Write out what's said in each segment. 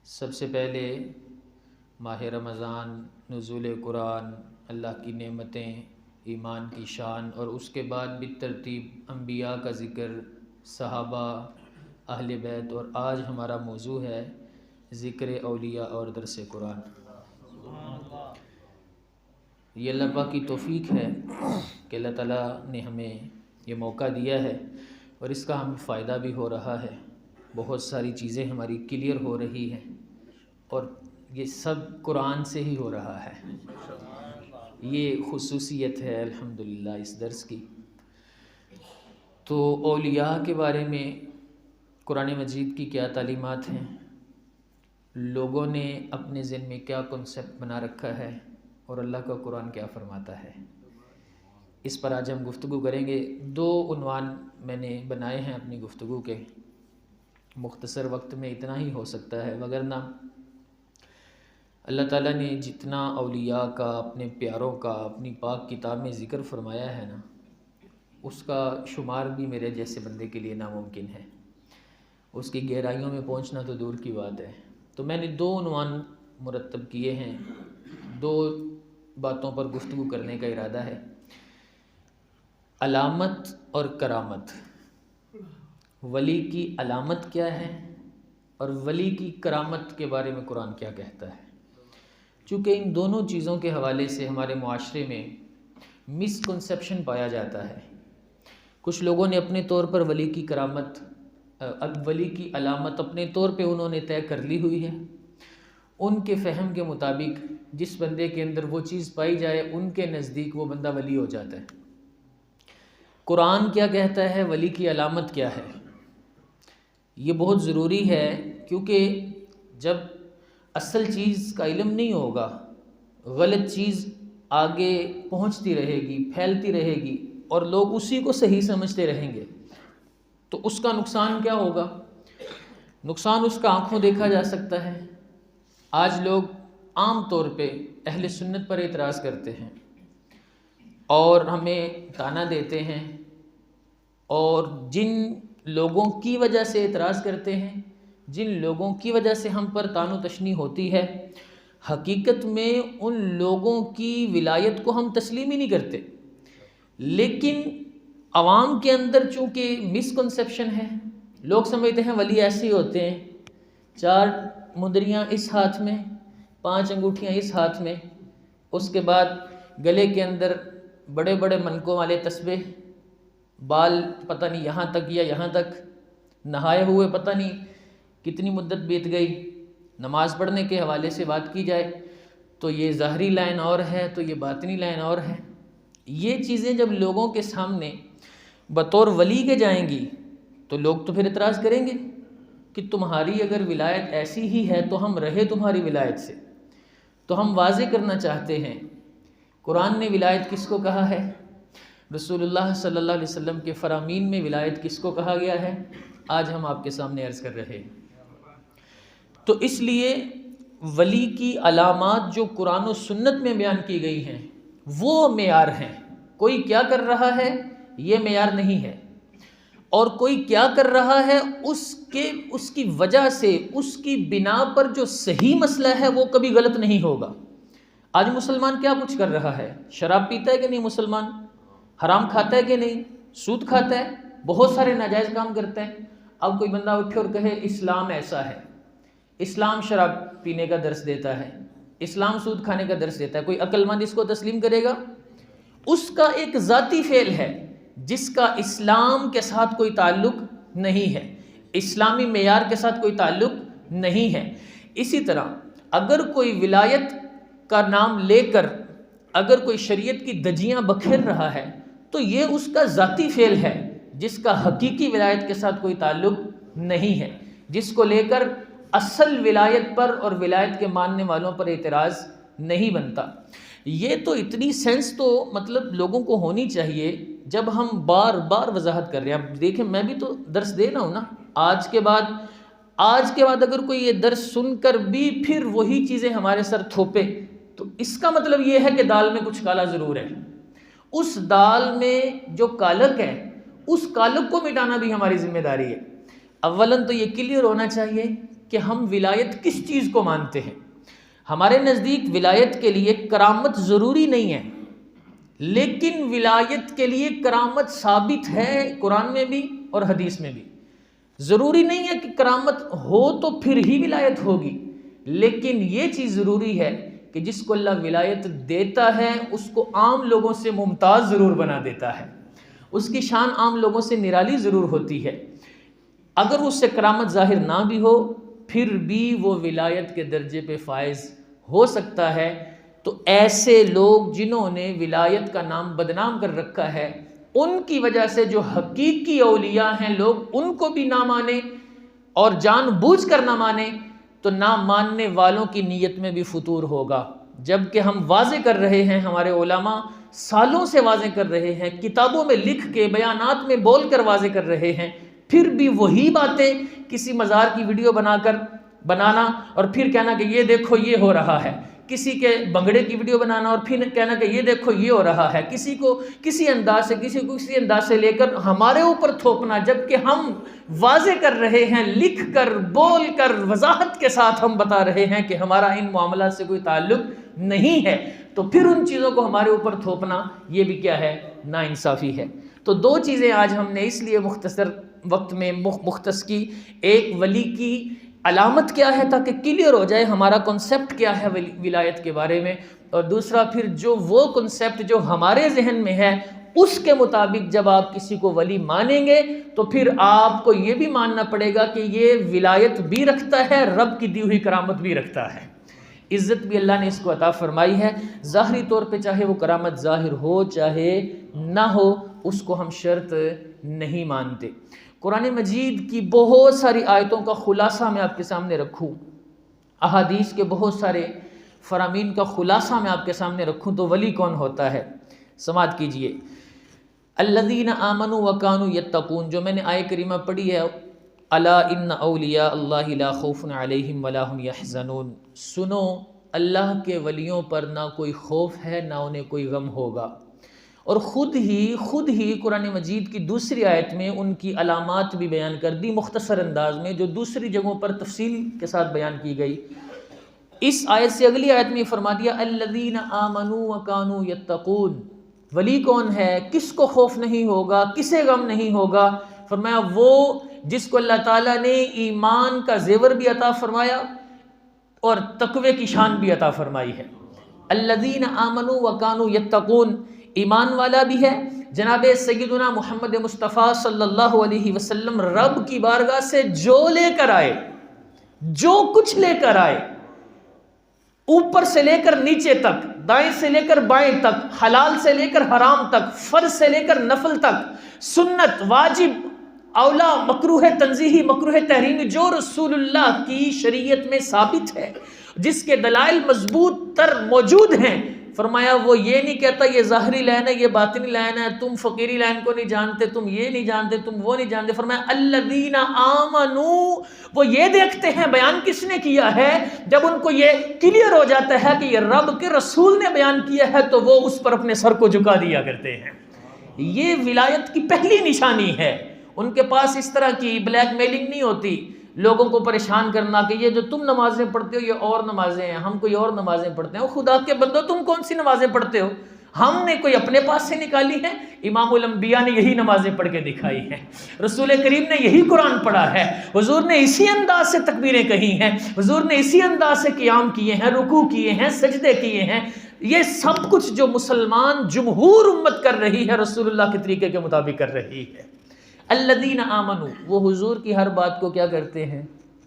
سب سے پہلے ماہ رمضان، نزول قرآن، اللہ کی نعمتیں، ایمان کی شان، اور اس کے بعد بالترتیب انبیاء کا ذکر، صحابہ، اہل بیت، اور آج ہمارا موضوع ہے ذکر اولیاء اور درس قرآن۔ یہ اللہ پاک کی توفیق ہے کہ اللہ تعالیٰ نے ہمیں یہ موقع دیا ہے اور اس کا ہمیں فائدہ بھی ہو رہا ہے، بہت ساری چیزیں ہماری کلیئر ہو رہی ہیں، اور یہ سب قرآن سے ہی ہو رہا ہے۔ یہ خصوصیت ہے الحمدللہ اس درس کی۔ تو اولیاء کے بارے میں قرآن مجید کی کیا تعلیمات ہیں، لوگوں نے اپنے ذہن میں کیا کنسپٹ بنا رکھا ہے، اور اللہ کا قرآن کیا فرماتا ہے، اس پر آج ہم گفتگو کریں گے۔ دو عنوان میں نے بنائے ہیں اپنی گفتگو کے، مختصر وقت میں اتنا ہی ہو سکتا ہے، وگرنہ اللہ تعالیٰ نے جتنا اولیاء کا، اپنے پیاروں کا اپنی پاک کتاب میں ذکر فرمایا ہے نا، اس کا شمار بھی میرے جیسے بندے کے لیے ناممکن ہے، اس کی گہرائیوں میں پہنچنا تو دور کی بات ہے۔ تو میں نے دو عنوان مرتب کیے ہیں، دو باتوں پر گفتگو کرنے کا ارادہ ہے: علامت اور کرامت۔ ولی کی علامت کیا ہے اور ولی کی کرامت کے بارے میں قرآن کیا کہتا ہے؟ چونکہ ان دونوں چیزوں کے حوالے سے ہمارے معاشرے میں مسکنسیپشن پایا جاتا ہے۔ کچھ لوگوں نے اپنے طور پر ولی کی کرامت، ولی کی علامت اپنے طور پہ انہوں نے طے کر لی ہوئی ہے۔ ان کے فہم کے مطابق جس بندے کے اندر وہ چیز پائی جائے، ان کے نزدیک وہ بندہ ولی ہو جاتا ہے۔ قرآن کیا کہتا ہے، ولی کی علامت کیا ہے؟ یہ بہت ضروری ہے، کیونکہ جب اصل چیز کا علم نہیں ہوگا، غلط چیز آگے پہنچتی رہے گی، پھیلتی رہے گی، اور لوگ اسی کو صحیح سمجھتے رہیں گے، تو اس کا نقصان کیا ہوگا؟ نقصان اس کا آنکھوں دیکھا جا سکتا ہے۔ آج لوگ عام طور پہ اہل سنت پر اعتراض کرتے ہیں اور ہمیں طعنہ دیتے ہیں، اور جن لوگوں کی وجہ سے اعتراض کرتے ہیں، جن لوگوں کی وجہ سے ہم پر طعن و تشنیع ہوتی ہے، حقیقت میں ان لوگوں کی ولایت کو ہم تسلیم ہی نہیں کرتے، لیکن عوام کے اندر چونکہ مسکنسیپشن ہے، لوگ سمجھتے ہیں ولی ایسے ہی ہوتے ہیں، 4 مندریاں اس ہاتھ میں، 5 انگوٹھیاں اس ہاتھ میں، اس کے بعد گلے کے اندر بڑے بڑے منکوں والے تسبیح، بال پتہ نہیں یہاں تک یا یہاں تک، نہائے ہوئے پتہ نہیں کتنی مدت بیت گئی۔ نماز پڑھنے کے حوالے سے بات کی جائے تو یہ ظاہری لائن اور ہے، تو یہ باطنی لائن اور ہے۔ یہ چیزیں جب لوگوں کے سامنے بطور ولی کے جائیں گی تو لوگ تو پھر اعتراض کریں گے کہ تمہاری اگر ولایت ایسی ہی ہے تو ہم رہے تمہاری ولایت سے۔ تو ہم واضح کرنا چاہتے ہیں، قرآن نے ولایت کس کو کہا ہے، رسول اللہ صلی اللہ علیہ وسلم کے فرامین میں ولایت کس کو کہا گیا ہے، آج ہم آپ کے سامنے عرض کر رہے ہیں۔ تو اس لیے ولی کی علامات جو قرآن و سنت میں بیان کی گئی ہیں وہ معیار ہیں۔ کوئی کیا کر رہا ہے یہ معیار نہیں ہے، اور کوئی کیا کر رہا ہے اس کی وجہ سے، اس کی بنا پر جو صحیح مسئلہ ہے وہ کبھی غلط نہیں ہوگا۔ آج مسلمان کیا کچھ کر رہا ہے، شراب پیتا ہے کہ نہیں مسلمان، حرام کھاتا ہے کہ نہیں، سود کھاتا ہے، بہت سارے ناجائز کام کرتا ہے۔ اب کوئی بندہ اٹھے اور کہے اسلام ایسا ہے، اسلام شراب پینے کا درس دیتا ہے، اسلام سود کھانے کا درس دیتا ہے، کوئی عقل مند اس کو تسلیم کرے گا؟ اس کا ایک ذاتی فعل ہے جس کا اسلام کے ساتھ کوئی تعلق نہیں ہے، اسلامی معیار کے ساتھ کوئی تعلق نہیں ہے۔ اسی طرح اگر کوئی ولایت کا نام لے کر اگر کوئی شریعت کی دجیاں بکھیر رہا ہے تو یہ اس کا ذاتی فعل ہے جس کا حقیقی ولایت کے ساتھ کوئی تعلق نہیں ہے، جس کو لے کر اصل ولایت پر اور ولایت کے ماننے والوں پر اعتراض نہیں بنتا۔ یہ تو اتنی سینس تو مطلب لوگوں کو ہونی چاہیے جب ہم بار بار وضاحت کر رہے ہیں۔ اب دیکھیں میں بھی تو درس دے رہا ہوں نا، آج کے بعد اگر کوئی یہ درس سن کر بھی پھر وہی چیزیں ہمارے سر تھوپے تو اس کا مطلب یہ ہے کہ دال میں کچھ کالا ضرور ہے۔ اس دال میں جو کالک ہے اس کالک کو مٹانا بھی ہماری ذمہ داری ہے۔ اولاً تو یہ کلیئر ہونا چاہیے کہ ہم ولایت کس چیز کو مانتے ہیں۔ ہمارے نزدیک ولایت کے لیے کرامت ضروری نہیں ہے، لیکن ولایت کے لیے کرامت ثابت ہے قرآن میں بھی اور حدیث میں بھی۔ ضروری نہیں ہے کہ کرامت ہو تو پھر ہی ولایت ہوگی، لیکن یہ چیز ضروری ہے کہ جس کو اللہ ولایت دیتا ہے اس کو عام لوگوں سے ممتاز ضرور بنا دیتا ہے، اس کی شان عام لوگوں سے نرالی ضرور ہوتی ہے۔ اگر اس سے کرامت ظاہر نہ بھی ہو پھر بھی وہ ولایت کے درجے پہ فائز ہو سکتا ہے۔ تو ایسے لوگ جنہوں نے ولایت کا نام بدنام کر رکھا ہے، ان کی وجہ سے جو حقیقی اولیاء ہیں لوگ ان کو بھی نہ مانیں اور جان بوجھ کر نہ مانیں، تو نہ ماننے والوں کی نیت میں بھی فطور ہوگا۔ جبکہ ہم واضح کر رہے ہیں، ہمارے علماء سالوں سے واضح کر رہے ہیں، کتابوں میں لکھ کے بیانات میں بول کر واضح کر رہے ہیں، پھر بھی وہی باتیں کسی مزار کی ویڈیو بنانا اور پھر کہنا کہ یہ دیکھو یہ ہو رہا ہے، کسی کے بنگڑے کی ویڈیو بنانا اور پھر کہنا کہ یہ دیکھو یہ ہو رہا ہے، کسی کو کسی انداز سے کسی کو کسی انداز سے لے کر ہمارے اوپر تھوپنا، جبکہ ہم واضح کر رہے ہیں، لکھ کر بول کر وضاحت کے ساتھ ہم بتا رہے ہیں کہ ہمارا ان معاملات سے کوئی تعلق نہیں ہے، تو پھر ان چیزوں کو ہمارے اوپر تھوپنا یہ بھی کیا ہے؟ ناانصافی ہے۔ تو دو چیزیں آج ہم نے اس لیے مختصر وقت میں مختص کی، ایک ولی کی علامت کیا ہے تاکہ کلیئر ہو جائے ہمارا کنسیپٹ کیا ہے ولایت کے بارے میں، اور دوسرا پھر جو وہ کنسیپٹ جو ہمارے ذہن میں ہے اس کے مطابق جب آپ کسی کو ولی مانیں گے تو پھر آپ کو یہ بھی ماننا پڑے گا کہ یہ ولایت بھی رکھتا ہے، رب کی دی ہوئی کرامت بھی رکھتا ہے، عزت بھی اللہ نے اس کو عطا فرمائی ہے۔ ظاہری طور پہ چاہے وہ کرامت ظاہر ہو چاہے نہ ہو، اس کو ہم شرط نہیں مانتے۔ قرآن مجید کی بہت ساری آیتوں کا خلاصہ میں آپ کے سامنے رکھوں، احادیث کے بہت سارے فرامین کا خلاصہ میں آپ کے سامنے رکھوں تو ولی کون ہوتا ہے؟ سماعت کیجئے، الذین آمنوا وکانوا یتقون، جو میں نے آیہ کریمہ پڑھی ہے، الا ان اولیاء اللہ لا خوف علیہم ولا هم یحزنون، سنو اللہ کے ولیوں پر نہ کوئی خوف ہے نہ انہیں کوئی غم ہوگا۔ اور خود ہی قرآن مجید کی دوسری آیت میں ان کی علامات بھی بیان کر دی مختصر انداز میں، جو دوسری جگہوں پر تفصیل کے ساتھ بیان کی گئی۔ اس آیت سے اگلی آیت میں فرما دیا الذین آمنوا وکانوا یتقون، ولی کون ہے؟ کس کو خوف نہیں ہوگا، کسے غم نہیں ہوگا؟ فرمایا وہ جس کو اللہ تعالیٰ نے ایمان کا زیور بھی عطا فرمایا اور تقوی کی شان بھی عطا فرمائی ہے۔ الذین آمنوا وکانوا یتقون، ایمان والا بھی ہے۔ جناب سیدنا محمد مصطفیٰ صلی اللہ علیہ وسلم رب کی بارگاہ سے جو لے کر آئے، جو کچھ لے کر آئے، اوپر سے لے کر نیچے تک، دائیں سے لے کر بائیں تک، حلال سے لے کر حرام تک، فرض سے لے کر نفل تک، سنت، واجب، اولا، مکروہ تنزیہی، مکروہ تحریمی، جو رسول اللہ کی شریعت میں ثابت ہے، جس کے دلائل مضبوط تر موجود ہیں، فرمایا وہ یہ نہیں کہتا یہ ظاہری لائن ہے، یہ باطنی لائن ہے، تم فقیری لائن کو نہیں جانتے، تم یہ نہیں جانتے، تم وہ نہیں جانتے۔ فرمایا الذین آمنوا، وہ یہ دیکھتے ہیں بیان کس نے کیا ہے، جب ان کو یہ کلیئر ہو جاتا ہے کہ یہ رب کے رسول نے بیان کیا ہے تو وہ اس پر اپنے سر کو جھکا دیا کرتے ہیں۔ یہ ولایت کی پہلی نشانی ہے۔ ان کے پاس اس طرح کی بلیک میلنگ نہیں ہوتی، لوگوں کو پریشان کرنا کہ یہ جو تم نمازیں پڑھتے ہو یہ اور نمازیں ہیں، ہم کوئی اور نمازیں پڑھتے ہیں۔ خدا کے بندو تم کون سی نمازیں پڑھتے ہو؟ ہم نے کوئی اپنے پاس سے نکالی ہے؟ امام الانبیاء نے یہی نمازیں پڑھ کے دکھائی ہیں، رسول کریم نے یہی قرآن پڑھا ہے، حضور نے اسی انداز سے تکبیریں کہی ہیں، حضور نے اسی انداز سے قیام کیے ہیں، رکوع کیے ہیں، سجدے کیے ہیں۔ یہ سب کچھ جو مسلمان جمہور امت کر رہی ہے رسول اللہ کے طریقے کے مطابق کر رہی ہے۔ الذین آمنوا، وہ حضور کی ہر بات کو کیا کرتے ہیں؟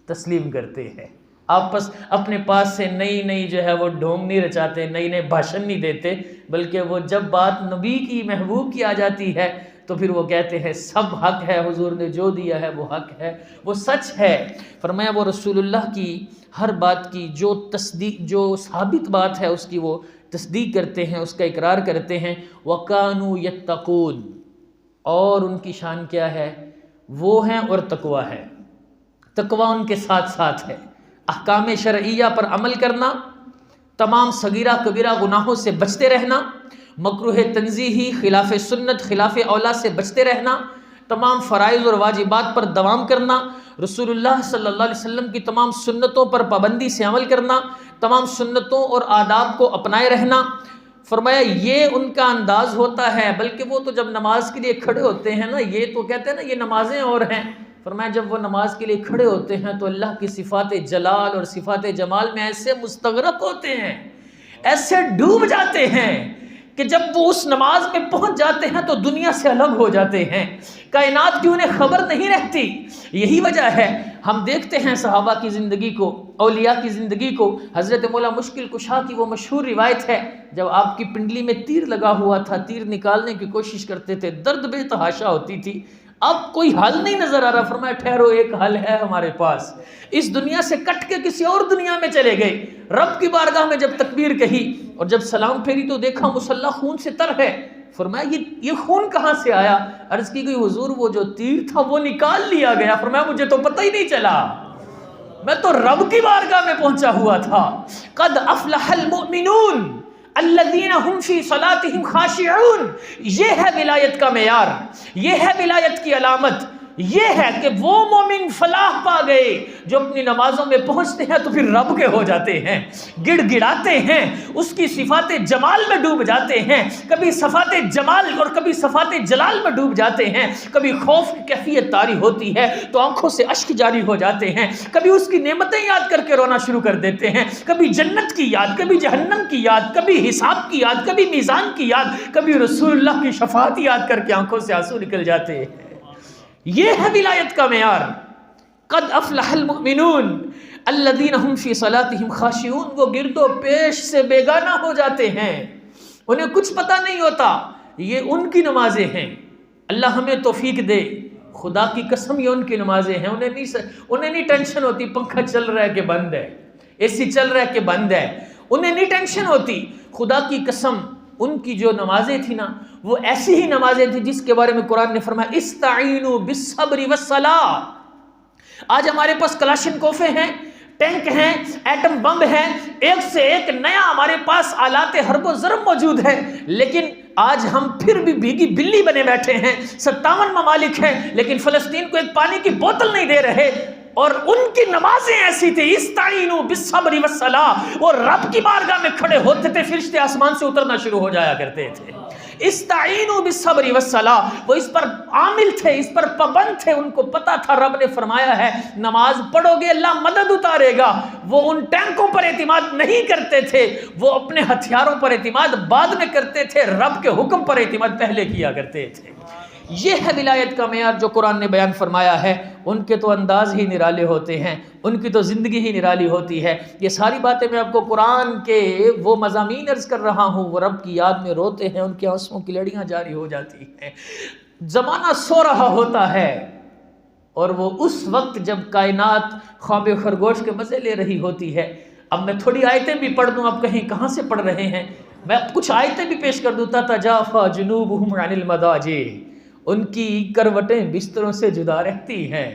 تسلیم کرتے ہیں۔ آپس اپنے پاس سے نئی جو ہے وہ ڈھونگ نہیں رچاتے، نئے بھاشن نہیں دیتے، بلکہ وہ جب بات نبی کی محبوب کی آ جاتی ہے تو پھر وہ کہتے ہیں سب حق ہے، حضور نے جو دیا ہے وہ حق ہے، وہ سچ ہے۔ فرمایا وہ رسول اللہ کی ہر بات کی جو تصدیق، جو ثابت بات ہے اس کی وہ تصدیق کرتے ہیں، اس کا اقرار کرتے ہیں۔ وَكَانُوا يَتَّقُونَ، اور ان کی شان کیا ہے؟ وہ ہیں اور تقوی ہے۔ تقوی ان کے ساتھ ساتھ ہے، احکام شرعیہ پر عمل کرنا، تمام صغیرہ کبیرہ گناہوں سے بچتے رہنا، مکروہ تنزیہی، خلاف سنت، خلاف اولا سے بچتے رہنا، تمام فرائض اور واجبات پر دوام کرنا، رسول اللہ صلی اللہ علیہ وسلم کی تمام سنتوں پر پابندی سے عمل کرنا، تمام سنتوں اور آداب کو اپنائے رہنا۔ فرمایا یہ ان کا انداز ہوتا ہے، بلکہ وہ تو جب نماز کے لیے کھڑے ہوتے ہیں نا، یہ تو کہتے ہیں نا یہ نمازیں اور ہیں، فرمایا جب وہ نماز کے لیے کھڑے ہوتے ہیں تو اللہ کی صفات جلال اور صفات جمال میں ایسے مستغرق ہوتے ہیں، ایسے ڈوب جاتے ہیں کہ جب وہ اس نماز میں پہنچ جاتے ہیں تو دنیا سے الگ ہو جاتے ہیں، کائنات کی انہیں خبر نہیں رہتی۔ یہی وجہ ہے ہم دیکھتے ہیں صحابہ کی زندگی کو، اولیاء کی زندگی کو۔ حضرت مولا مشکل کشا کی وہ مشہور روایت ہے، جب آپ کی پنڈلی میں تیر لگا ہوا تھا، تیر نکالنے کی کوشش کرتے تھے، درد بے تحاشا ہوتی تھی، اب کوئی حل نہیں نظر آ رہا، فرمایا ٹھہرو ایک حل ہے ہمارے پاس، اس دنیا سے کٹ کے کسی اور دنیا میں چلے گئے۔ رب کی بارگاہ میں جب تکبیر کہی اور جب سلام پھیری تو دیکھا مصلی خون سے تر ہے، فرمایا یہ خون کہاں سے آیا؟ عرض کی گئی حضور وہ جو تیر تھا وہ نکال لیا گیا۔ فرمایا مجھے تو پتہ ہی نہیں چلا، میں تو رب کی بارگاہ میں پہنچا ہوا تھا۔ قد افلح المؤمنون الذین هم فی صلاتهم خاشعون، یہ ہے ولایت کا معیار، یہ ہے ولایت کی علامت، یہ ہے کہ وہ مومن فلاح پا گئے جو اپنی نمازوں میں پہنچتے ہیں تو پھر رب کے ہو جاتے ہیں، گڑ گڑاتے ہیں، اس کی صفات جمال میں ڈوب جاتے ہیں، کبھی صفات جمال اور کبھی صفات جلال میں ڈوب جاتے ہیں، کبھی خوف کی کیفیت طاری ہوتی ہے تو آنکھوں سے اشک جاری ہو جاتے ہیں، کبھی اس کی نعمتیں یاد کر کے رونا شروع کر دیتے ہیں، کبھی جنت کی یاد، کبھی جہنم کی یاد، کبھی حساب کی یاد، کبھی میزان کی یاد، کبھی رسول اللہ کی شفاعت یاد کر کے آنکھوں سے آنسو نکل جاتے ہیں۔ یہ ہے ولایت کا معیار۔ قد افلح المؤمنون الذین هم فی صلاتهم خاشعون، وہ گرد و پیش سے بیگانہ ہو جاتے ہیں، انہیں کچھ پتہ نہیں ہوتا یہ ان کی نمازیں ہیں۔ اللہ ہمیں توفیق دے، خدا کی قسم یہ ان کی نمازیں ہیں، انہیں نہیں ٹینشن ہوتی پنکھا چل رہا ہے کہ بند ہے، اے سی چل رہا ہے کہ بند ہے، انہیں نہیں ٹینشن ہوتی۔ خدا کی قسم ان کی جو نمازیں تھیں نا وہ ایسی ہی نمازیں تھیں جس کے بارے میں قرآن نے فرمایا استعینوا بالصبر والصلاۃ۔ آج ہمارے پاس کلاشنکوفیں ہیں، ٹینک ہیں، ایٹم بم ہیں، ایک سے ایک نیا ہمارے پاس آلات حرب و ضرب موجود ہے، لیکن آج ہم پھر بھی بھیگی بلی بنے بیٹھے ہیں۔ 57 ممالک ہیں لیکن فلسطین کو ایک پانی کی بوتل نہیں دے رہے، اور ان کی نمازیں ایسی تھی استعینوا بالصبر والصلاۃ، وہ رب کی بارگاہ میں کھڑے ہوتے تھے، فرشتے آسمان سے اترنا شروع ہو جایا کرتے تھے۔ استعینوا بالصبر والصلاۃ، وہ اس پر عامل تھے، اس پر پابند تھے، ان کو پتا تھا رب نے فرمایا ہے نماز پڑھو گے اللہ مدد اتارے گا۔ وہ ان ٹینکوں پر اعتماد نہیں کرتے تھے، وہ اپنے ہتھیاروں پر اعتماد بعد میں کرتے تھے، رب کے حکم پر اعتماد پہلے کیا کرتے تھے۔ یہ ہے ولایت کا معیار جو قرآن نے بیان فرمایا ہے۔ ان کے تو انداز ہی نرالے ہوتے ہیں، ان کی تو زندگی ہی نرالی ہوتی ہے۔ یہ ساری باتیں میں آپ کو قرآن کے وہ مضامین عرض کر رہا ہوں، وہ رب کی یاد میں روتے ہیں، ان کے آنسوؤں کی لڑیاں جاری ہو جاتی ہیں۔ زمانہ سو رہا ہوتا ہے اور وہ اس وقت جب کائنات خواب خرگوش کے مزے لے رہی ہوتی ہے۔ اب میں تھوڑی آیتیں بھی پڑھ دوں، اب کہیں کہاں سے پڑھ رہے ہیں، میں کچھ آیتیں بھی پیش کر دوں۔ تتجافی جنوبہم عن المضاجع، ان کی کروٹیں بستروں سے جدا رہتی ہیں۔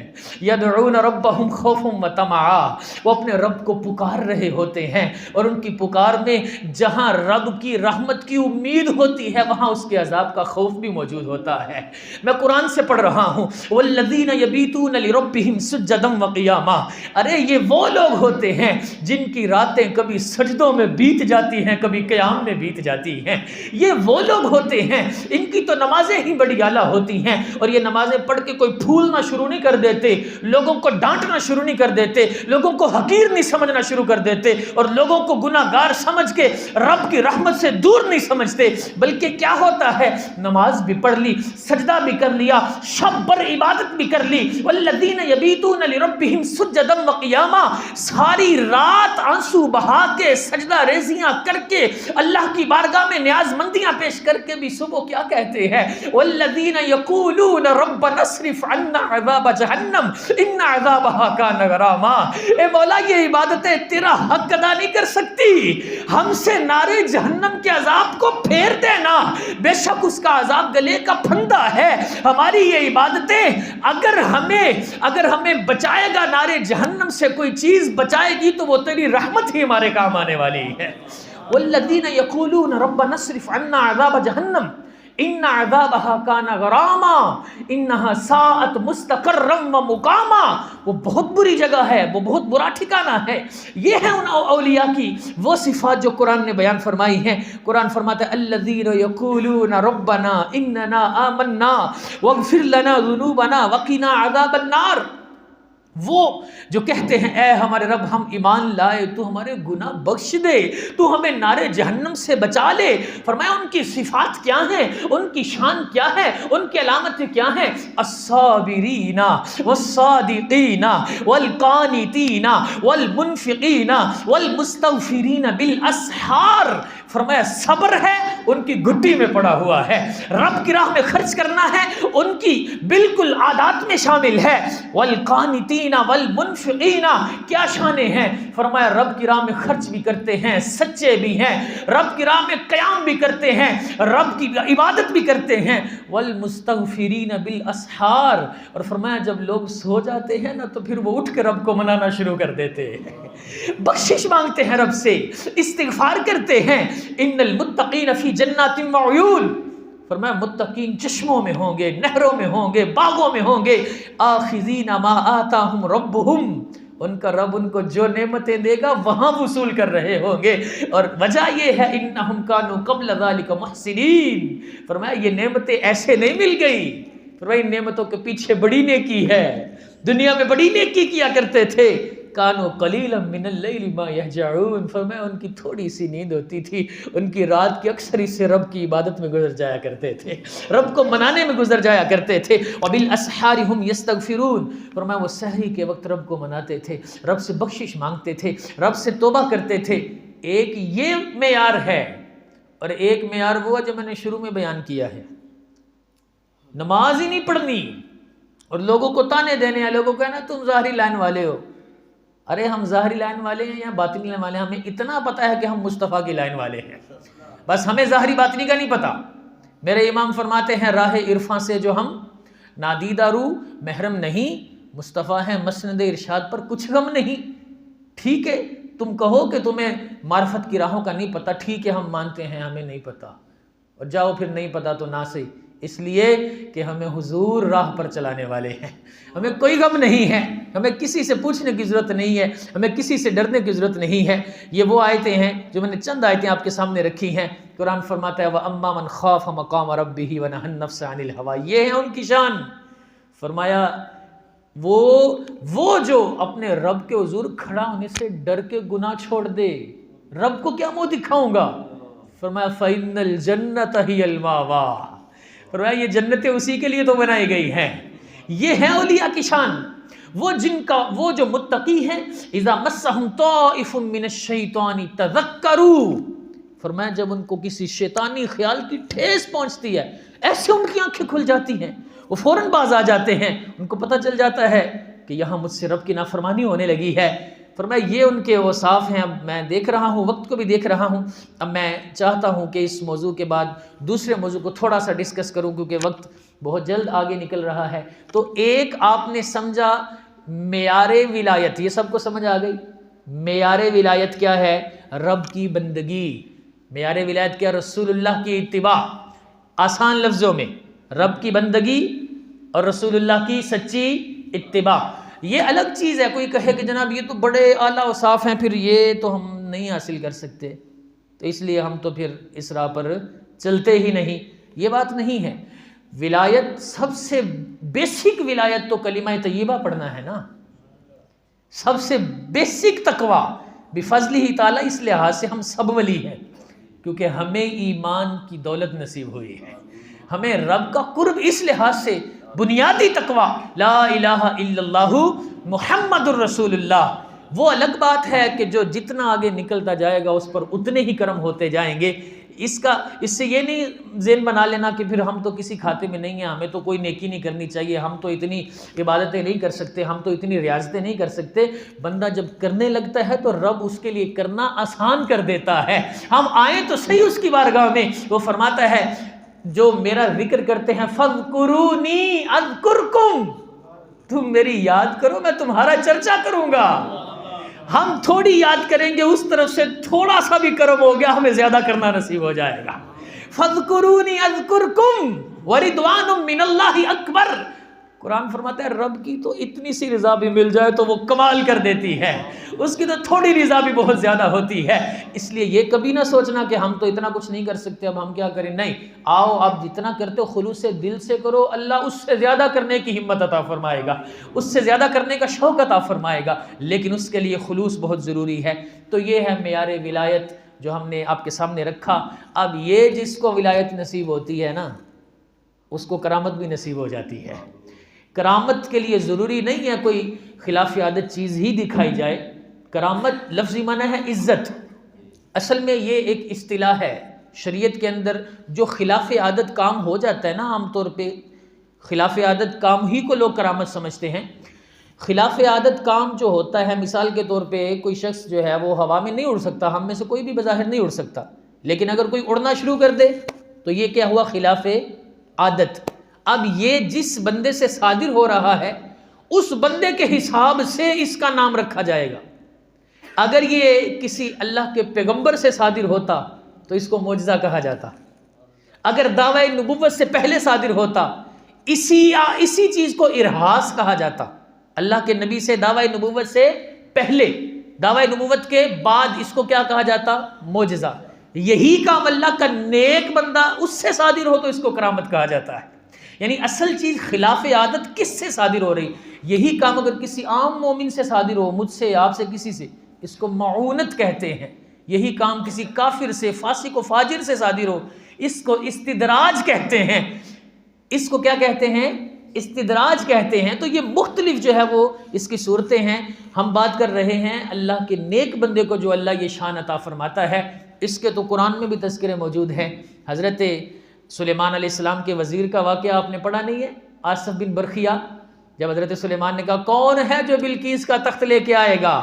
یدعون ربہم خوفا وطمعا، وہ اپنے رب کو پکار رہے ہوتے ہیں، اور ان کی پکار میں جہاں رب کی رحمت کی امید ہوتی ہے وہاں اس کے عذاب کا خوف بھی موجود ہوتا ہے۔ میں قرآن سے پڑھ رہا ہوں والذین یبیتون لربہم سجدا وقیاما، ارے یہ وہ لوگ ہوتے ہیں جن کی راتیں کبھی سجدوں میں بیت جاتی ہیں، کبھی قیام میں بیت جاتی ہیں۔ یہ وہ لوگ ہوتے ہیں، ان کی تو نمازیں ہی بڑی اعلیٰ ہوتی ہیں، اور یہ نمازیں پڑھ کے کوئی پھولنا شروع نہیں کر دیتے، لوگوں کو ڈانٹنا شروع نہیں کر دیتے، لوگوں کو حقیر نہیں سمجھنا شروع کر دیتے، اور لوگوں کو گناہ گار سمجھ کے رب کی رحمت سے دور نہیں سمجھتے، بلکہ کیا ہوتا ہے نماز بھی پڑھ لی، سجدہ بھی کر لیا، شب بھر عبادت بھی کر لی۔ والذین یبیتون لربہم سجدا وقیاما، ساری رات آنسو بہا کے سجدہ ریزیاں کر کے اللہ کی بارگاہ میں نیاز مندیاں پیش کر کے بھی صبح کیا کہتے ہیں والذین یقولون ربنا اصرف عنا عذاب جہنم ان عذابها کان غراما، اے مولا یہ عبادتیں تیرا حق ادا نہیں کر سکتی، ہم سے نارے جہنم کے عذاب کو پھیر دینا، بے شک اس کا عذاب گلے کا پھندا ہے۔ ہماری یہ عبادتیں اگر ہمیں بچائے گا نارے جہنم سے، کوئی چیز بچائے گی تو وہ تیری رحمت ہی ہمارے کام آنے والی ہے۔ والذین یقولون ربنا اصرف عنا عذاب جہنم، ان عذابها کان غراما انها ساءت مستقرا ومقاما، وہ بہت بری جگہ ہے، وہ بہت برا ٹھکانہ ہے۔ یہ ہے ان اولیاء کی وہ صفات جو قرآن نے بیان فرمائی ہیں۔ قرآن فرماتا ہے الذین یقولون ربنا اننا آمنا واغفر لنا ذنوبنا وقنا عذاب النار، وہ جو کہتے ہیں اے ہمارے رب ہم ایمان لائے، تو ہمارے گناہ بخش دے، تو ہمیں نار جہنم سے بچا لے۔ فرمایا ان کی صفات کیا ہیں، ان کی شان کیا ہے، ان کی علامتیں کیا ہیں؟ الصابرین والصادقین والقانتین والمنفقین والمستغفرین بالاسحار۔ فرمایا صبر ہے ان کی گھٹی میں پڑا ہوا ہے، رب کی راہ میں خرچ کرنا ہے ان کی بالکل عادات میں شامل ہے۔ والقانتین والمنفقین، کیا شانیں ہیں؟ فرمایا رب کی راہ میں خرچ بھی کرتے ہیں، سچے بھی ہیں، رب کی راہ میں قیام بھی کرتے ہیں، رب کی عبادت بھی کرتے ہیں۔ والمستغفرین بالاسحار، اور فرمایا جب لوگ سو جاتے ہیں نا تو پھر وہ اٹھ کے رب کو منانا شروع کر دیتے ہیں، بخشش مانگتے ہیں رب سے، استغفار کرتے ہیں۔ ان المتقین فی جنات وعیون، فرمایا متقین چشموں میں ہوں گے، نہروں میں ہوں گے، باغوں میں ہوں گے۔ آخذین ما آتاہم ربہم، ان کا رب ان کو جو نعمتیں دے گا وہاں وصول کر رہے ہوں گے، اور وجہ یہ ہے انہم کانوا قبل ذلک محسنین، فرمایا یہ نعمتیں ایسے نہیں مل گئی، فرمایا ان نعمتوں کے پیچھے بڑی نیکی ہے، دنیا میں بڑی نیکی کیا کرتے تھے۔ کانوا قلیلا من اللیل ما یہجعون، فرمایا ان کی تھوڑی سی نیند ہوتی تھی، ان کی رات کی اکثر حصے رب کی عبادت میں گزر جایا کرتے تھے، رب کو منانے میں گزر جایا کرتے تھے۔ وبالاسحار هم یستغفرون، فرمایا وہ سحری کے وقت رب کو مناتے تھے، رب سے بخشش مانگتے تھے، رب سے توبہ کرتے تھے۔ ایک یہ معیار ہے، اور ایک معیار وہ ہے جو میں نے شروع میں بیان کیا ہے، نماز ہی نہیں پڑھنی اور لوگوں کو تانے دینے ہیں، لوگوں کو کہنا تم ظاہری لائن والے ہو۔ ارے ہم ظاہری لائن والے ہیں یا باطنی لائن والے ہیں؟ ہمیں اتنا پتہ ہے کہ ہم مصطفیٰ کی لائن والے ہیں، بس ہمیں ظاہری باطنی کا نہیں پتہ۔ میرے امام فرماتے ہیں راہ عرفاں سے جو ہم نادیدہ رو محرم نہیں، مصطفیٰ ہیں مسند ارشاد پر کچھ غم نہیں۔ ٹھیک ہے تم کہو کہ تمہیں معرفت کی راہوں کا نہیں پتہ، ٹھیک ہے ہم مانتے ہیں ہمیں نہیں پتہ، اور جاؤ پھر نہیں پتہ تو نہ صحیح، اس لیے کہ ہمیں حضور راہ پر چلانے والے ہیں، ہمیں کوئی غم نہیں ہے، ہمیں کسی سے پوچھنے کی ضرورت نہیں ہے، ہمیں کسی سے ڈرنے کی ضرورت نہیں ہے۔ یہ وہ آیتیں ہیں جو میں نے چند آیتیں آپ کے سامنے رکھی ہیں۔ قرآن فرماتا ہے وَأَمَّا مَنْ خَافَ مَقَامَ رَبِّهِ وَنَهَى النَّفْسَ عَنِ الْهَوَىٰ، یہ ہے ان کی شان۔ فرمایا وہ جو اپنے رب کے حضور کھڑا ہونے سے ڈر کے گناہ چھوڑ دے، رب کو کیا منہ دکھاؤں گا؟ فرمایا فَإِنَّ الْجَنَّةَ هِيَ الْمَأْوَىٰ، فرمایا یہ جنتیں اسی کے لیے تو بنائی گئی ہیں۔ یہ ہے اولیاء کی شان، وہ جو متقی ہیں اذا مسہم طائف من الشیطان تذکروا، فرمایا جب ان کو کسی شیطانی خیال کی ٹھیس پہنچتی ہے ایسے ان کی آنکھیں کھل جاتی ہیں، وہ فوراً باز آ جاتے ہیں، ان کو پتہ چل جاتا ہے کہ یہاں مجھ سے رب کی نافرمانی ہونے لگی ہے۔ فرمایا یہ ان کے اوصاف ہیں۔ اب میں دیکھ رہا ہوں، وقت کو بھی دیکھ رہا ہوں، اب میں چاہتا ہوں کہ اس موضوع کے بعد دوسرے موضوع کو تھوڑا سا ڈسکس کروں کیونکہ وقت بہت جلد آگے نکل رہا ہے۔ تو ایک آپ نے سمجھا معیار ولایت، یہ سب کو سمجھ آ گئی؟ معیار ولایت کیا ہے؟ رب کی بندگی۔ معیار ولایت کیا؟ رسول اللہ کی اتباع۔ آسان لفظوں میں رب کی بندگی اور رسول اللہ کی سچی اتباع۔ یہ الگ چیز ہے، کوئی کہے کہ جناب یہ تو بڑے اعلیٰ اوصاف ہیں، پھر یہ تو ہم نہیں حاصل کر سکتے، تو اس لیے ہم تو پھر اس راہ پر چلتے ہی نہیں۔ یہ بات نہیں ہے۔ ولایت سب سے بیسک ولایت تو کلمہ طیبہ پڑھنا ہے نا، سب سے بیسک تقوی بفضلہ تعالی۔ اس لحاظ سے ہم سب ولی ہیں کیونکہ ہمیں ایمان کی دولت نصیب ہوئی ہے، ہمیں رب کا قرب اس لحاظ سے بنیادی تقوی لا الہ الا اللہ محمد الرسول اللہ۔ وہ الگ بات ہے کہ جو جتنا آگے نکلتا جائے گا اس پر اتنے ہی کرم ہوتے جائیں گے۔ اس سے یہ نہیں ذہن بنا لینا کہ پھر ہم تو کسی کھاتے میں نہیں ہیں، ہمیں تو کوئی نیکی نہیں کرنی چاہیے، ہم تو اتنی عبادتیں نہیں کر سکتے، ہم تو اتنی ریاضتیں نہیں کر سکتے۔ بندہ جب کرنے لگتا ہے تو رب اس کے لیے کرنا آسان کر دیتا ہے۔ ہم آئیں تو صحیح اس کی بارگاہ میں، وہ فرماتا ہے جو میرا ذکر کرتے ہیں فَاذْكُرُونِي أَذْكُرْكُمْ، تم میری یاد کرو میں تمہارا چرچا کروں گا۔ ہم تھوڑی یاد کریں گے، اس طرف سے تھوڑا سا بھی کرم ہو گیا ہمیں زیادہ کرنا نصیب ہو جائے گا۔ فَاذْكُرُونِي أَذْكُرْكُمْ وَرِضْوَانٌ مِّنَ اللَّهِ أَكْبَرُ۔ قرآن فرماتا ہے رب کی تو اتنی سی رضا بھی مل جائے تو وہ کمال کر دیتی ہے، اس کی تو تھوڑی رضا بھی بہت زیادہ ہوتی ہے۔ اس لیے یہ کبھی نہ سوچنا کہ ہم تو اتنا کچھ نہیں کر سکتے، اب ہم کیا کریں، نہیں، آؤ آپ جتنا کرتے ہو خلوص سے دل سے کرو، اللہ اس سے زیادہ کرنے کی ہمت عطا فرمائے گا، اس سے زیادہ کرنے کا شوق عطا فرمائے گا، لیکن اس کے لیے خلوص بہت ضروری ہے۔ تو یہ ہے معیار ولایت جو ہم نے آپ کے سامنے رکھا۔ اب یہ جس کو ولایت نصیب ہوتی ہے نا، اس کو کرامت بھی نصیب ہو جاتی ہے۔ کرامت کے لیے ضروری نہیں ہے کوئی خلاف عادت چیز ہی دکھائی جائے۔ کرامت لفظی معنی ہے عزت، اصل میں یہ ایک اصطلاح ہے شریعت کے اندر۔ جو خلاف عادت کام ہو جاتا ہے نا، عام طور پہ خلاف عادت کام ہی کو لوگ کرامت سمجھتے ہیں۔ خلاف عادت کام جو ہوتا ہے، مثال کے طور پہ کوئی شخص جو ہے وہ ہوا میں نہیں اڑ سکتا، ہم میں سے کوئی بھی بظاہر نہیں اڑ سکتا، لیکن اگر کوئی اڑنا شروع کر دے تو یہ کیا ہوا، خلاف عادت۔ اب یہ جس بندے سے صادر ہو رہا ہے اس بندے کے حساب سے اس کا نام رکھا جائے گا۔ اگر یہ کسی اللہ کے پیغمبر سے صادر ہوتا تو اس کو معجزہ کہا جاتا، اگر دعوی نبوت سے پہلے صادر ہوتا اسی چیز کو ارہاس کہا جاتا۔ اللہ کے نبی سے دعوی نبوت سے پہلے، دعوی نبوت کے بعد اس کو کیا کہا جاتا، معجزہ۔ یہی کام اللہ کا نیک بندہ اس سے صادر ہو تو اس کو کرامت کہا جاتا ہے۔ یعنی اصل چیز خلاف عادت کس سے صادر ہو رہی، یہی کام اگر کسی عام مومن سے صادر ہو، مجھ سے، آپ سے، کسی سے، اس کو معونت کہتے ہیں۔ یہی کام کسی کافر سے، فاسق و فاجر سے صادر ہو، اس کو استدراج کہتے ہیں۔ اس کو کیا کہتے ہیں، استدراج کہتے ہیں۔ تو یہ مختلف جو ہے وہ اس کی صورتیں ہیں۔ ہم بات کر رہے ہیں اللہ کے نیک بندے کو جو اللہ یہ شان عطا فرماتا ہے۔ اس کے تو قرآن میں بھی تذکرے موجود ہیں۔ حضرت سلیمان علیہ السلام کے وزیر کا واقعہ آپ نے پڑھا نہیں ہے، آصف بن برخیہ، جب حضرت سلیمان نے کہا کون ہے جو بلقیس کا تخت لے کے آئے گا،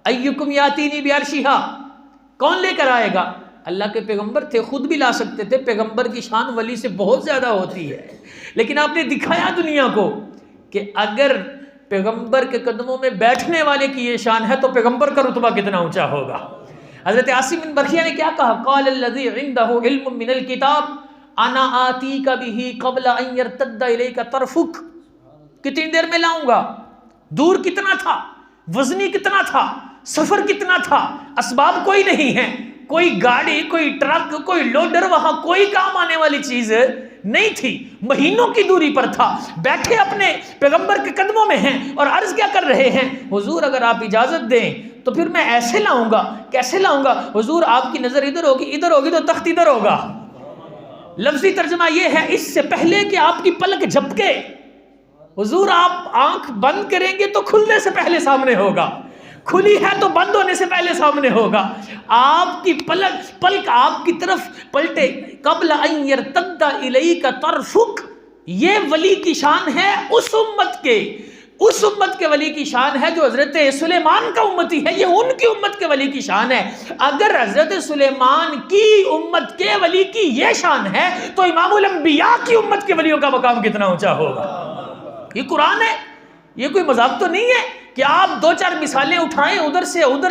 ایکم یاتینی بعرشہا، کون لے کر آئے گا؟ اللہ کے پیغمبر تھے، خود بھی لا سکتے تھے، پیغمبر کی شان ولی سے بہت زیادہ ہوتی ہے، لیکن آپ نے دکھایا دنیا کو کہ اگر پیغمبر کے قدموں میں بیٹھنے والے کی یہ شان ہے تو پیغمبر کا رتبہ کتنا اونچا ہوگا۔ حضرت آصف بن برخیہ نے کیا کہا، قال الذی عنده علم من الکتاب انا آتیک بہ قبل ان یرتد الیک طرفک، کتنی دیر میں لاؤں گا، دور کتنا تھا، وزنی کتنا تھا، سفر کتنا تھا، اسباب کوئی نہیں ہے، کوئی گاڑی، کوئی ٹرک، کوئی لوڈر، وہاں کوئی کام آنے والی چیز نہیں تھی، مہینوں کی دوری پر تھا، بیٹھے اپنے پیغمبر کے قدموں میں ہیں اور عرض کیا کر رہے ہیں، حضور اگر آپ اجازت دیں تو پھر میں ایسے لاؤں گا، کیسے لاؤں گا، حضور آپ کی نظر ادھر ہوگی تو تخت ادھر ہوگا۔ لفظی ترجمہ یہ ہے، اس سے پہلے کہ آپ کی پلک جھپکے، حضور آپ آنکھ بند کریں گے تو کھلنے سے پہلے سامنے ہوگا، کھلی ہے تو بند ہونے سے پہلے سامنے ہوگا، آپ کی پلک آپ کی طرف پلٹے، قبل ان یرتد الیک طرفک، یہ ولی کی شان ہے اس امت کے ولی کی شان ہے جو حضرت سلیمان کا امتی ہے، یہ ان کی امت کے ولی کی شان ہے۔ اگر حضرت سلیمان کی امت کے ولی کی یہ شان ہے تو امام الانبیاء کی امت کے ولیوں کا مقام کتنا اونچا ہوگا۔ یہ قرآن ہے، یہ کوئی مذاق تو نہیں ہے کہ آپ دو چار مثالیں اٹھائیں ادھر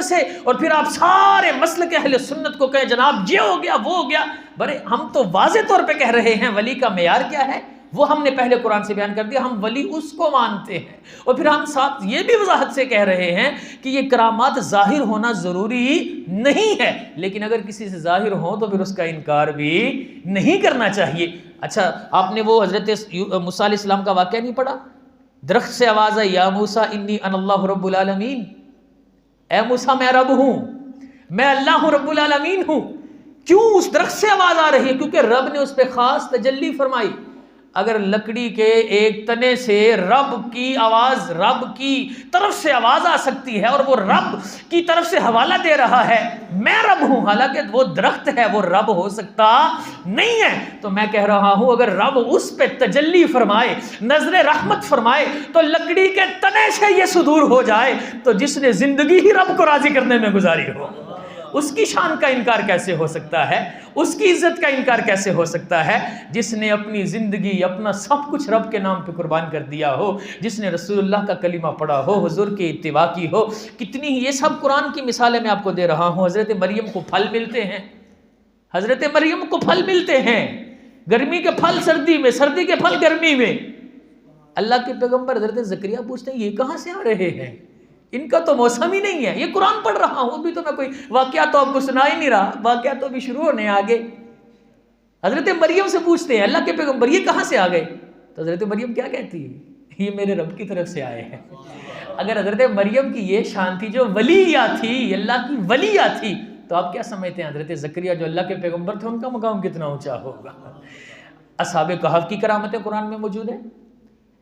سے اور پھر آپ سارے مسلک اہل سنت کو کہیں جناب یہ ہو گیا وہ ہو گیا۔ برے ہم تو واضح طور پہ کہہ رہے ہیں ولی کا معیار کیا ہے، وہ ہم نے پہلے قرآن سے بیان کر دیا، ہم ولی اس کو مانتے ہیں، اور پھر ہم ساتھ یہ بھی وضاحت سے کہہ رہے ہیں کہ یہ کرامات ظاہر ہونا ضروری نہیں ہے، لیکن اگر کسی سے ظاہر ہو تو پھر اس کا انکار بھی نہیں کرنا چاہیے۔ اچھا، آپ نے وہ حضرت موسیٰ علیہ السلام کا واقعہ نہیں پڑھا؟ درخت سے آواز آئی، یا موسیٰ انی انا اللہ رب العالمین، اے موسیٰ میں رب ہوں، میں اللہ رب العالمین ہوں۔ کیوں اس درخت سے آواز آ رہی ہے؟ کیونکہ رب نے اس پہ خاص تجلی فرمائی۔ اگر لکڑی کے ایک تنے سے رب کی آواز، رب کی طرف سے آواز آ سکتی ہے اور وہ رب کی طرف سے حوالہ دے رہا ہے میں رب ہوں، حالانکہ وہ درخت ہے، وہ رب ہو سکتا نہیں ہے، تو میں کہہ رہا ہوں اگر رب اس پہ تجلی فرمائے، نظر رحمت فرمائے، تو لکڑی کے تنے سے یہ صدور ہو جائے تو جس نے زندگی ہی رب کو راضی کرنے میں گزاری ہو، اس کی شان کا انکار کیسے ہو سکتا ہے، اس کی عزت کا انکار کیسے ہو سکتا ہے؟ جس نے اپنی زندگی، اپنا سب کچھ رب کے نام پہ قربان کر دیا ہو، جس نے رسول اللہ کا کلمہ پڑھا ہو، حضور کی اتباع کی ہو، کتنی یہ سب قرآن کی مثالیں میں آپ کو دے رہا ہوں۔ حضرت مریم کو پھل ملتے ہیں، حضرت مریم کو پھل ملتے ہیں، گرمی کے پھل سردی میں، سردی کے پھل گرمی میں۔ اللہ کے پیغمبر حضرت زکریا پوچھتے ہیں یہ کہاں سے آ رہے ہیں، ان کا تو موسم ہی نہیں ہے، یہ قرآن پڑھ رہا ہوں، ابھی تو میں کوئی واقعہ تو آپ کو سنا ہی نہیں رہا، واقعہ تو ابھی شروع ہونے آگے۔ حضرت مریم سے پوچھتے ہیں اللہ کے پیغمبر یہ کہاں سے آ گئے، تو حضرت مریم کیا کہتی ہے، یہ میرے رب کی طرف سے آئے ہیں۔ اگر حضرت مریم کی یہ شان تھی جو ولیہ تھی، اللہ کی ولیہ تھی، تو آپ کیا سمجھتے ہیں حضرت زکریا جو اللہ کے پیغمبر تھے ان کا مقام کتنا اونچا ہوگا۔ اصحاب کہف کی کرامتیں قرآن میں موجود ہیں،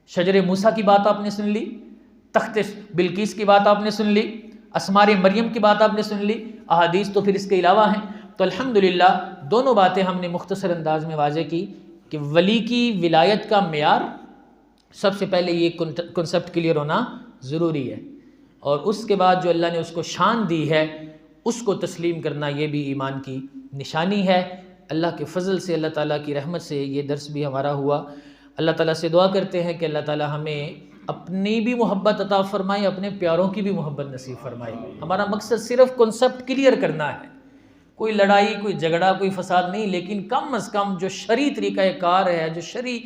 شجر موسیٰ کی بات آپ نے سن لی، تخت بلقیس کی بات آپ نے سن لی، اسمار مریم کی بات آپ نے سن لی، احادیث تو پھر اس کے علاوہ ہیں۔ تو الحمدللہ دونوں باتیں ہم نے مختصر انداز میں واضح کی کہ ولی کی ولایت کا معیار، سب سے پہلے یہ کنسپٹ کلیئر ہونا ضروری ہے، اور اس کے بعد جو اللہ نے اس کو شان دی ہے اس کو تسلیم کرنا یہ بھی ایمان کی نشانی ہے۔ اللہ کے فضل سے، اللہ تعالیٰ کی رحمت سے یہ درس بھی ہمارا ہوا۔ اللہ تعالیٰ سے دعا کرتے ہیں کہ اللہ تعالیٰ ہمیں اپنی بھی محبت عطا فرمائے، اپنے پیاروں کی بھی محبت نصیب فرمائے۔ ہمارا مقصد صرف کنسپٹ کلیئر کرنا ہے، کوئی لڑائی، کوئی جھگڑا، کوئی فساد نہیں، لیکن کم از کم جو شرعی طریقہ کار ہے، جو شرعی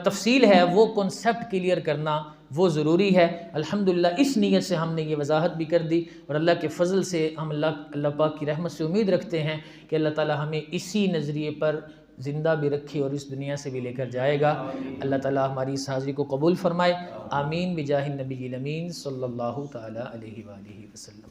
تفصیل ہے، وہ کنسپٹ کلیئر کرنا وہ ضروری ہے۔ الحمدللہ اس نیت سے ہم نے یہ وضاحت بھی کر دی، اور اللہ کے فضل سے ہم اللہ پاک کی رحمت سے امید رکھتے ہیں کہ اللہ تعالیٰ ہمیں اسی نظریے پر زندہ بھی رکھے اور اس دنیا سے بھی لے کر جائے گا۔ اللہ تعالیٰ ہماری اس حاضری کو قبول فرمائے، آمین بجاہ النبی الامین صلی اللہ تعالیٰ علیہ وآلہ وسلم۔